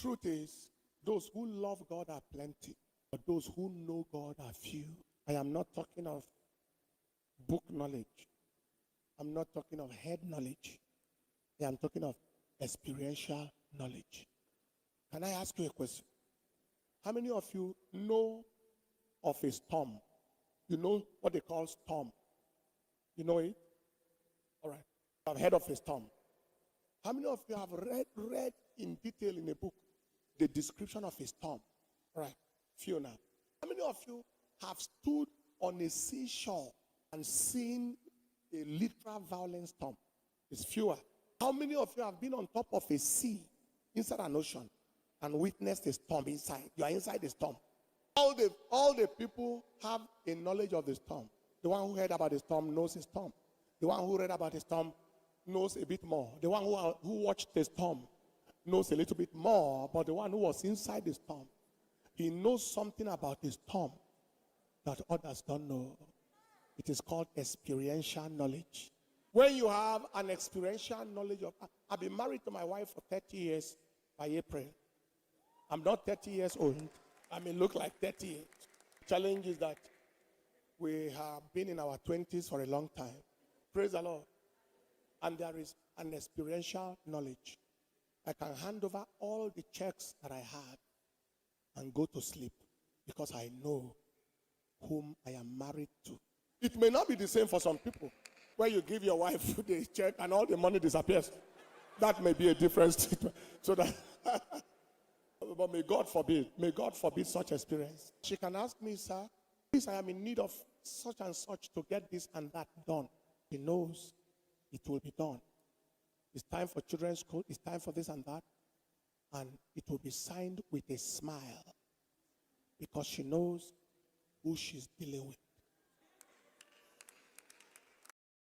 Truth is, those who love God are plenty, but those who know God are few. I am not talking of book knowledge. I'm not talking of head knowledge. I am talking of experiential knowledge. Can I ask you a question? How many of you know of a storm? You know what they call storm? You know it? All right. I've heard of a storm. How many of you have read in detail in a book the description of a storm? All right. Few now. How many of you have stood on a seashore and seen a literal violent storm? It's fewer. How many of you have been on top of a sea, inside an ocean, and witnessed a storm inside? You are inside the storm. All the people have a knowledge of the storm. The one who heard about the storm knows the storm. The one who read about the storm knows a bit more. The one who watched the storm knows a little bit more, but the one who was inside the storm, he knows something about the storm that others don't know. It is called experiential knowledge. When you have an experiential knowledge of, I've been married to my wife for 30 years by April. I'm not 30 years old. I may look like 38. Challenge is that we have been in our 20s for a long time. Praise the Lord. And there is an experiential knowledge. I can hand over all the checks that I had and go to sleep because I know whom I am married to. It may not be the same for some people, where you give your wife the check and all the money disappears. That may be a different statement. So that, but may God forbid such experience. She can ask me, sir, please, I am in need of such and such to get this and that done. He knows it will be done. It's time for children's school. It's time for this and that. And it will be signed with a smile because she knows who she's dealing with.